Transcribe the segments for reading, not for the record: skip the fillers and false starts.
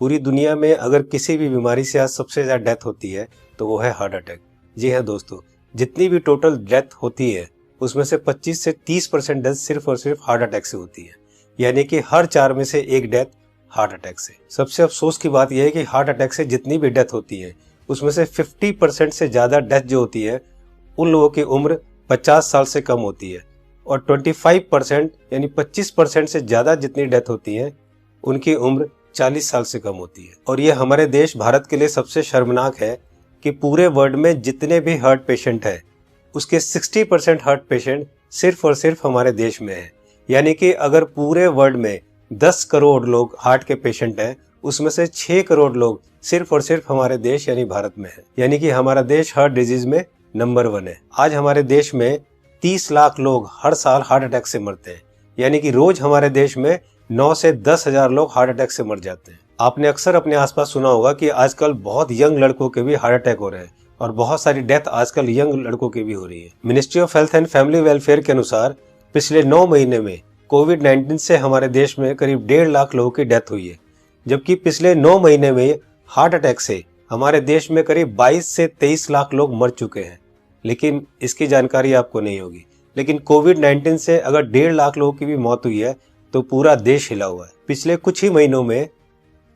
पूरी दुनिया में अगर किसी भी बीमारी से आज सबसे ज़्यादा डेथ होती है तो वो है हार्ट अटैक। जी हाँ दोस्तों, जितनी भी टोटल डेथ होती है उसमें से 25 से 30% डेथ सिर्फ और सिर्फ हार्ट अटैक से होती है, यानी कि हर 4 में से एक डेथ हार्ट अटैक से। सबसे अफसोस की बात यह है कि हार्ट अटैक से जितनी भी डेथ होती है उसमें से 50% से ज़्यादा डेथ जो होती है उन लोगों की उम्र 50 साल से कम होती है, और 25% यानी 25% से ज़्यादा जितनी डेथ होती है उनकी उम्र 40 साल से कम होती है। और ये हमारे देश भारत के लिए सबसे शर्मनाक है कि पूरे वर्ल्ड में जितने भी हार्ट पेशेंट हैं उसके 60% हार्ट पेशेंट सिर्फ और सिर्फ हमारे देश में है। यानी कि अगर पूरे वर्ल्ड में 10 करोड़ लोग हार्ट के पेशेंट हैं उसमें से 6 करोड़ लोग सिर्फ और सिर्फ हमारे देश यानी भारत में है। यानी कि हमारा देश हार्ट डिजीज में नंबर 1 है। आज हमारे देश में 30 लाख लोग हर साल हार्ट अटैक से मरते हैं, यानी कि रोज हमारे देश में 9 से 10 हजार लोग हार्ट अटैक से मर जाते हैं। आपने अक्सर अपने आसपास सुना होगा कि आजकल बहुत यंग लड़कों के भी हार्ट अटैक हो रहे हैं और बहुत सारी डेथ आजकल यंग लड़कों की भी हो रही है। Ministry of health and family welfare के अनुसार पिछले 9 महीने में कोविड-19 से हमारे देश में करीब 1.5 लाख लोगों की डेथ हुई है, जबकि पिछले 9 महीने में हार्ट अटैक से हमारे देश में करीब 22 से 23 लाख लोग मर चुके हैं। लेकिन इसकी जानकारी आपको नहीं होगी, लेकिन कोविड-19 से अगर 1.5 लाख लोगों की भी मौत हुई है तो पूरा देश हिला हुआ है। पिछले कुछ ही महीनों में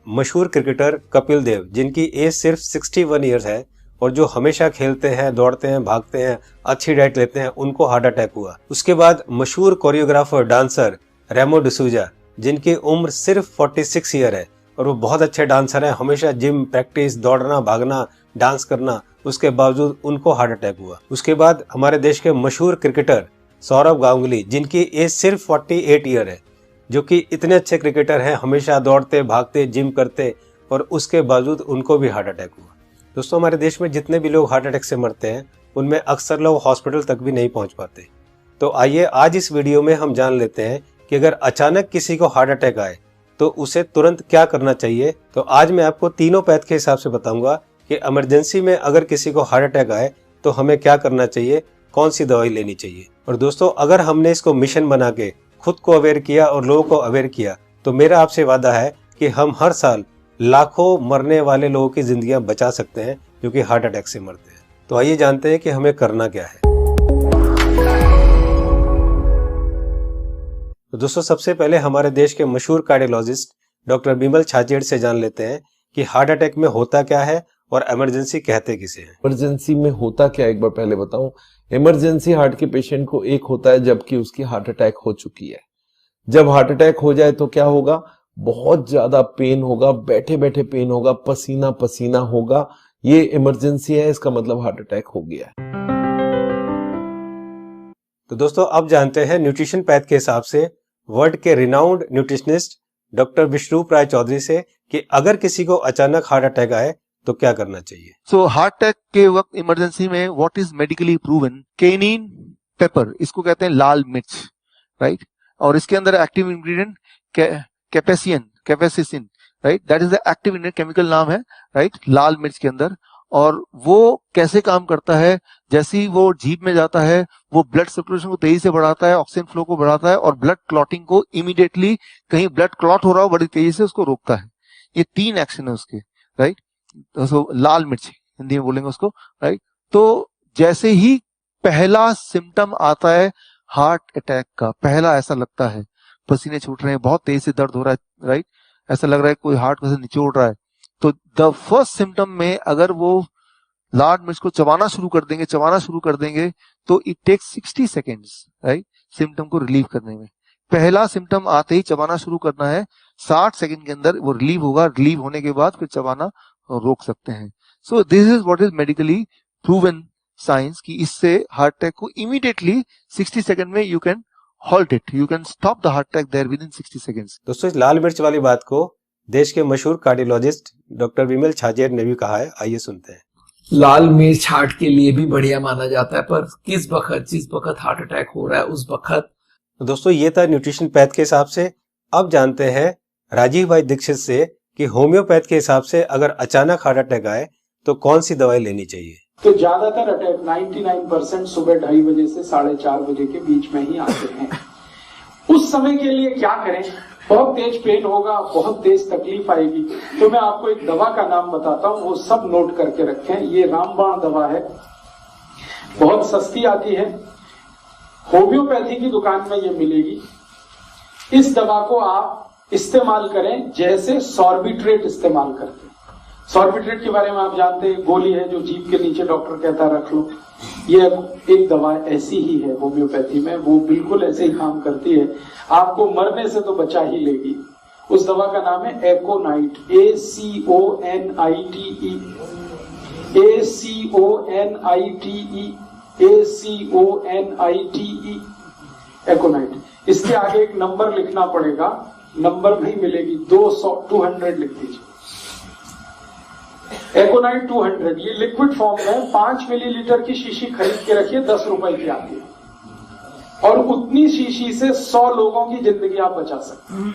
मशहूर क्रिकेटर कपिल देव, जिनकी एज सिर्फ 61 ईयर्स है और जो हमेशा खेलते हैं, दौड़ते हैं, भागते हैं, अच्छी डाइट लेते हैं, उनको हार्ट अटैक हुआ। उसके बाद मशहूर कोरियोग्राफर डांसर रेमो डिसूजा, जिनकी उम्र सिर्फ 46 ईयर है और वो बहुत अच्छे डांसर हैं, हमेशा जिम, प्रैक्टिस, दौड़ना, भागना, डांस करना, उसके बावजूद उनको हार्ट अटैक हुआ। उसके बाद हमारे देश के मशहूर क्रिकेटर सौरव गांगुली, जिनकी एज सिर्फ 48 ईयर है, जो कि इतने अच्छे क्रिकेटर हैं, हमेशा दौड़ते, भागते, जिम करते, और उसके बावजूद उनको भी हार्ट अटैक हुआ। दोस्तों, हमारे देश में जितने भी लोग हार्ट अटैक से मरते हैं उनमें अक्सर लोग हॉस्पिटल तक भी नहीं पहुंच पाते। तो आइए आज इस वीडियो में हम जान लेते हैं कि अगर अचानक किसी को हार्ट अटैक आए तो उसे तुरंत क्या करना चाहिए। तो आज मैं आपको तीनों पैथ के हिसाब से बताऊंगा कि इमरजेंसी में अगर किसी को हार्ट अटैक आए तो हमें क्या करना चाहिए, कौन सी दवाई लेनी चाहिए। और दोस्तों, अगर हमने इसको मिशन बना के खुद को अवेयर किया और लोगों को अवेयर किया तो मेरा आपसे वादा है कि हम हर साल लाखों मरने वाले लोगों की जिंदगियां बचा सकते हैं जो कि हार्ट अटैक से मरते हैं। तो आइए जानते हैं कि हमें करना क्या है। तो दोस्तों, सबसे पहले हमारे देश के मशहूर कार्डियोलॉजिस्ट डॉक्टर बिमल छाजेड़ से जान लेते हैं कि हार्ट अटैक में होता क्या है और इमरजेंसी कहते किसे हैं। इमरजेंसी में होता क्या, एक बार पहले बताऊं। इमरजेंसी हार्ट के पेशेंट को एक होता है जबकि उसकी हार्ट अटैक हो चुकी है। जब हार्ट अटैक हो जाए तो क्या होगा, बहुत ज्यादा पेन होगा, बैठे बैठे पेन होगा, पसीना पसीना होगा। ये इमरजेंसी है, इसका मतलब हार्ट अटैक हो गया है। तो दोस्तों, अब जानते हैं न्यूट्रिशन पैथ के हिसाब से वर्ल्ड के रिनाउंड न्यूट्रिशनिस्ट डॉक्टर विश्वरूप राय चौधरी से कि अगर किसी को अचानक हार्ट अटैक आए तो क्या करना चाहिए। सो हार्ट अटैक के वक्त इमरजेंसी में what is medically proven, cayenne pepper, इसको कहते हैं लाल मिर्च, राइट। और इसके अंदर active ingredient capsaicin, right, that is the active ingredient, chemical नाम है, राइट, लाल मिर्च के अंदर। और वो कैसे काम करता है, जैसे ही वो जीभ में जाता है वो ब्लड सर्कुलेशन को तेजी से बढ़ाता है, ऑक्सीजन फ्लो को बढ़ाता है और ब्लड क्लॉटिंग को इमीडिएटली, कहीं ब्लड क्लॉट हो रहा हो बड़ी तेजी से उसको रोकता है। ये 3 एक्शन है उसके, राइट। तो लाल मिर्च हिंदी में बोलेंगे उसको, राइट। तो जैसे ही पहला सिम्टम आता है हार्ट अटैक का, पहला ऐसा लगता है पसीने छूट रहे हैं, बहुत तेज से दर्द हो रहा है, राइट, ऐसा लग रहा है कोई हार्ट को से निचोड़ रहा है, तो द फर्स्ट सिम्टम में अगर वो लाल मिर्च को चबाना शुरू कर देंगे तो it takes 60 seconds, right, symptom को रिलीव करने में। पहला सिम्टम आते ही चबाना शुरू करना है, 60 सेकेंड के अंदर वो रिलीव होगा, रिलीव होने के बाद फिर चबाना रोक सकते हैं। So this is what is medically proven science कि इससे हार्ट अटैक को इमीडिएटली 60 सेकंड में you can halt it, you can stop the heart attack there within 60 seconds. दोस्तों, इस लाल मिर्च वाली बात को देश के मशहूर कार्डियोलॉजिस्ट डॉक्टर बिमल छाजेड़ ने भी कहा है, आइए सुनते हैं। लाल मिर्च हार्ट के लिए भी बढ़िया माना जाता है, पर जिस वक्त हार्ट अटैक हो रहा है उस वक्त। दोस्तों, ये था न्यूट्रिशन पैथ के हिसाब से। अब जानते हैं राजीव भाई दीक्षित से कि होम्योपैथ के हिसाब से अगर अचानक हार्ट अटैक आए तो कौन सी दवाई लेनी चाहिए। तो ज्यादातर अटैक 99% सुबह 2:30 बजे से 4:30 बजे के बीच में ही आते हैं। उस समय के लिए क्या करें, बहुत तेज पेन होगा, बहुत तेज तकलीफ आएगी। तो मैं आपको एक दवा का नाम बताता हूँ, वो सब नोट करके रखें। ये रामबाण दवा है, बहुत सस्ती आती है, होम्योपैथी की दुकान में ये मिलेगी। इस दवा को आप इस्तेमाल करें जैसे सॉर्बिट्रेट इस्तेमाल करते हैं। सॉर्बिट्रेट के बारे में आप जानते हैं, गोली है जो जीभ के नीचे डॉक्टर कहता है रख लो। ये एक दवा ऐसी ही है होम्योपैथी में, वो बिल्कुल ऐसे ही काम करती है, आपको मरने से तो बचा ही लेगी। उस दवा का नाम है एकोनाइट, ACONITE, ACONITE, एकोनाइट। इसके आगे एक नंबर लिखना पड़ेगा, नंबर नहीं मिलेगी, 200 लिख दीजिए। एकोनाइट 200, ये लिक्विड फॉर्म में 5 मिलीलीटर की शीशी खरीद के रखिए, 10 रुपए की आती है, और उतनी शीशी से 100 लोगों की जिंदगी आप बचा सकते हैं।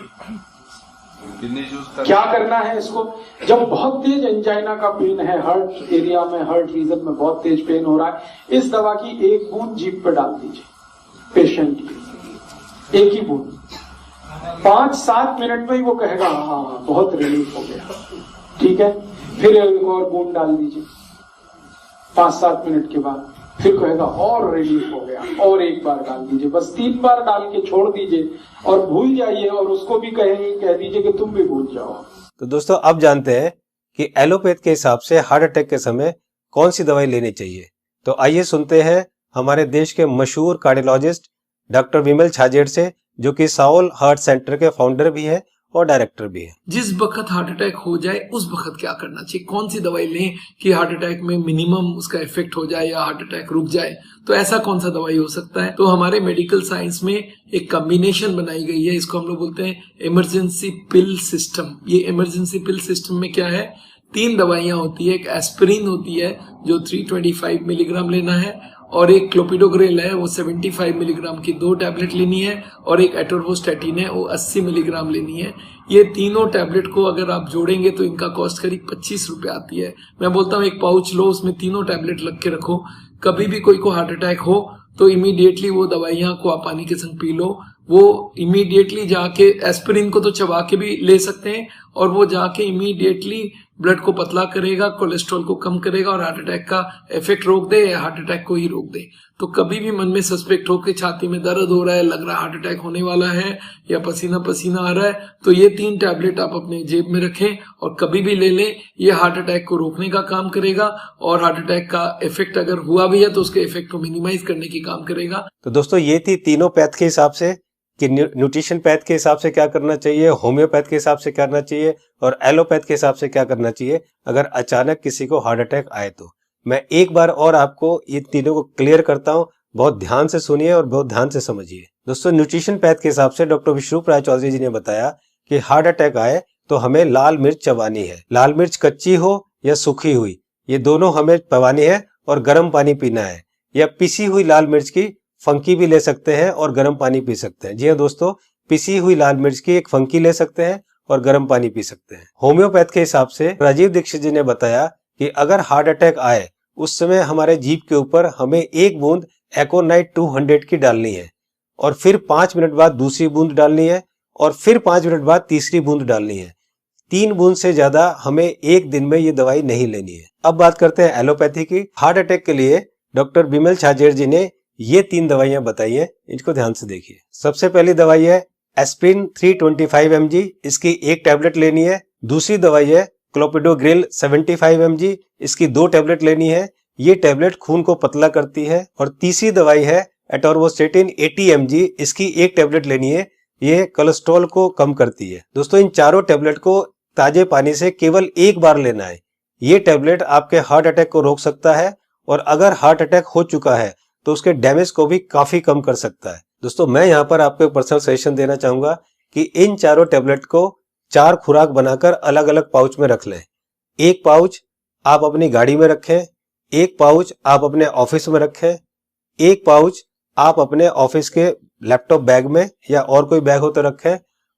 क्या करना है इसको? जब बहुत तेज एंजाइना का पेन है, हार्ट एरिया में, हार्ट रीजन में बहुत तेज पेन हो रहा है, इस दवा की एक बूंद जीभ पे डाल दीजिए पेशेंट की, एक ही बूंद। 5-7 मिनट में ही वो कहेगा हाँ बहुत रिलीफ हो गया, ठीक है। फिर एक और बूंद डाल दीजिए 5-7 मिनट के बाद, फिर कहेगा और रिलीफ हो गया, और एक बार डाल दीजिए। बस 3 बार डाल के छोड़ दीजिए और भूल जाइए, और उसको भी कह दीजिए कि तुम भी भूल जाओ। तो दोस्तों अब जानते हैं कि एलोपैथ के हिसाब से हार्ट अटैक के समय कौन सी दवाई लेनी चाहिए। तो आइए सुनते हैं हमारे देश के मशहूर कार्डियोलॉजिस्ट डॉक्टर विमल छाजेड़ से, जो कि साउल हार्ट सेंटर के फाउंडर भी है और डायरेक्टर भी है। जिस वक्त हार्ट अटैक हो जाए उस वक्त क्या करना चाहिए, कौन सी दवाई लें कि हार्ट अटैक में मिनिमम उसका इफेक्ट हो जाए या हार्ट अटैक रुक जाए, तो ऐसा कौन सा दवाई हो सकता है। तो हमारे मेडिकल साइंस में एक कॉम्बिनेशन बनाई गई है, इसको हम लोग बोलते हैं इमरजेंसी पिल सिस्टम। ये इमरजेंसी पिल सिस्टम में क्या है, 3 दवाइयां होती है। एक एस्पिरिन होती है जो 325 मिलीग्राम लेना है, और एक क्लोपिडोग्रेल है वो 75 मिलीग्राम की 2 टैबलेट लेनी है, और एक एटोर्वोस्टैटिन है वो 80 मिलीग्राम लेनी है। ये तीनों टैबलेट को अगर आप जोड़ेंगे तो इनका कॉस्ट करीब 25 रुपए आती है। मैं बोलता हूँ एक पाउच लो, उसमें तीनों टैबलेट लग के रखो, कभी भी कोई को हार्ट अटैक हो तो इमीडिएटली वो दवाइयां को आप पानी के संग पी लो। वो इमीडिएटली जाके एस्पिरिन को तो चबा के भी ले सकते हैं, और वो जाके इमीडिएटली ब्लड को पतला करेगा, कोलेस्ट्रॉल को कम करेगा, और हार्ट अटैक का इफेक्ट रोक दे या हार्ट अटैक को ही रोक दे। तो कभी भी मन में सस्पेक्ट हो कि छाती में दर्द हो रहा है, लग रहा है हार्ट अटैक होने वाला है, या पसीना पसीना आ रहा है, तो ये 3 टैबलेट आप अपने जेब में रखें और कभी भी ले लें। ये हार्ट अटैक को रोकने का काम करेगा, और हार्ट अटैक का इफेक्ट अगर हुआ भी है तो उसके इफेक्ट को मिनिमाइज करने की काम करेगा। तो दोस्तों ये थी तीनों पैथ के हिसाब से कि न्यूट्रिशन पैथ के हिसाब से क्या करना चाहिए, होम्योपैथ के हिसाब से क्या करना चाहिए, और एलोपैथ के हिसाब से क्या करना चाहिए अगर अचानक किसी को हार्ट अटैक आए तो। मैं एक बार और आपको ये तीनों को क्लियर करता हूँ, बहुत ध्यान से सुनिए और बहुत ध्यान से समझिए। दोस्तों न्यूट्रिशन पैथ के हिसाब से डॉक्टर विश्वरूप राय चौधरी जी ने बताया कि हार्ट अटैक आए तो हमें लाल मिर्च चबानी है। लाल मिर्च कच्ची हो या सूखी हुई, ये दोनों हमें चबानी है, और गर्म पानी पीना है। या पिसी हुई लाल मिर्च की फंकी भी ले सकते हैं और गर्म पानी पी सकते हैं। जी हाँ दोस्तों, पिसी हुई लाल मिर्च की एक फंकी ले सकते हैं और गर्म पानी पी सकते हैं। होम्योपैथ के हिसाब से राजीव दीक्षित जी ने बताया कि अगर हार्ट अटैक आए उस समय हमारे जीभ के ऊपर हमें 1 बूंद एकोनाइट 200 की डालनी है, और फिर 5 मिनट बाद दूसरी बूंद डालनी है, और फिर 5 मिनट बाद तीसरी बूंद डालनी है। 3 बूंद से ज्यादा हमें एक दिन में ये दवाई नहीं लेनी है। अब बात करते हैं एलोपैथी की। हार्ट अटैक के लिए डॉक्टर विमल छाजेड़ जी ने ये 3 दवाइयां बताई है, इनको ध्यान से देखिए। सबसे पहली दवाई है एस्पिरिन 325 mg, इसकी 1 टैबलेट लेनी है। दूसरी दवाई है क्लोपिडोग्रेल 75 mg, इसकी 2 टैबलेट लेनी है, ये टैबलेट खून को पतला करती है। और तीसरी दवाई है एटोर्वोस्टैटिन 80 mg, इसकी 1 टैबलेट लेनी है, ये कोलेस्ट्रॉल को कम करती है। दोस्तों इन चारों टैबलेट को ताजे पानी से केवल 1 बार लेना है। ये टैबलेट आपके हार्ट अटैक को रोक सकता है, और अगर हार्ट अटैक हो चुका है तो उसके डैमेज को भी काफी कम कर सकता है। दोस्तों मैं यहाँ पर आपको एक पर्सनल सजेशन देना चाहूंगा कि इन चारों टैबलेट को 4 खुराक बनाकर अलग अलग पाउच में रख लें। 1 पाउच आप अपनी गाड़ी में रखें, 1 पाउच आप अपने ऑफिस में रखें, 1 पाउच आप अपने ऑफिस के लैपटॉप बैग में या और कोई बैग हो तो रखें,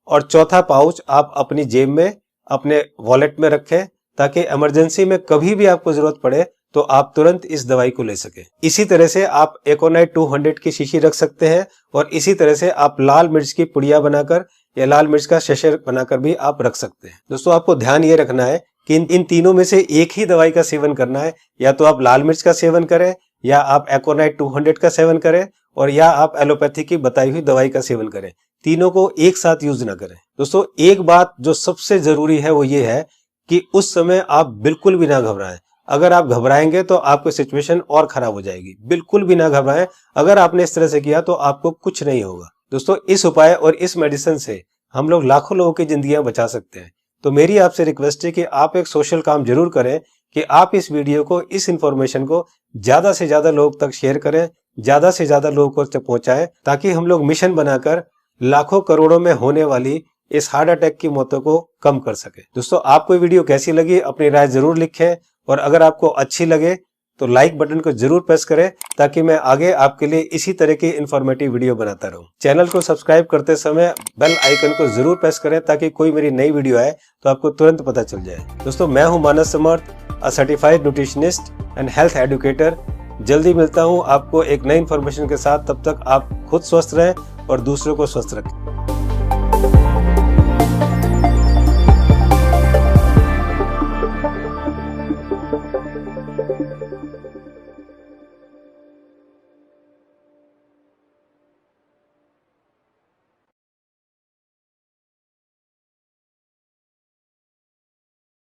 और चौथा पाउच आप अपनी जेब में अपने वॉलेट में रखें, ताकि इमरजेंसी में कभी भी आपको जरूरत पड़े तो आप तुरंत इस दवाई को ले सके। इसी तरह से आप एकोनाइट 200 की शीशी रख सकते हैं, और इसी तरह से आप लाल मिर्च की पुड़िया बनाकर या लाल मिर्च का शशर बनाकर भी आप रख सकते हैं। दोस्तों आपको ध्यान ये रखना है कि इन तीनों में से एक ही दवाई का सेवन करना है। या तो आप लाल मिर्च का सेवन करें, या आप एकोनाइट 200 का सेवन करें, और या आप एलोपैथी की बताई हुई दवाई का सेवन करें। तीनों को एक साथ यूज ना करें। दोस्तों एक बात जो सबसे जरूरी है वो ये है कि उस समय आप बिल्कुल भी ना घबराएं। अगर आप घबराएंगे तो आपकी सिचुएशन और खराब हो जाएगी। बिल्कुल भी ना घबराएं। अगर आपने इस तरह से किया तो आपको कुछ नहीं होगा। दोस्तों इस उपाय और इस मेडिसिन से हम लोग लाखों लोगों की जिंदगियां बचा सकते हैं। तो मेरी आपसे रिक्वेस्ट है कि आप एक सोशल काम जरूर करें कि आप इस वीडियो को, इस इंफॉर्मेशन को ज्यादा से ज्यादा लोग तक शेयर करें, ज्यादा से ज्यादा लोगों को पहुंचाएं, ताकि हम लोग मिशन बनाकर लाखों करोड़ों में होने वाली इस हार्ट अटैक की मौतों को कम कर सके। दोस्तों आपको वीडियो कैसी लगी अपनी राय जरूर लिखें, और अगर आपको अच्छी लगे तो लाइक बटन को जरूर प्रेस करें, ताकि मैं आगे आपके लिए इसी तरह की इंफॉर्मेटिव वीडियो बनाता रहूं। चैनल को सब्सक्राइब करते समय बेल आइकन को जरूर प्रेस करें, ताकि कोई मेरी नई वीडियो आए तो आपको तुरंत पता चल जाए। दोस्तों मैं हूं Manas Samarth, a certified nutritionist and health educator. जल्दी मिलता हूं आपको एक नई इंफॉर्मेशन के साथ। तब तक आप खुद स्वस्थ रहें और दूसरों को स्वस्थ रखें।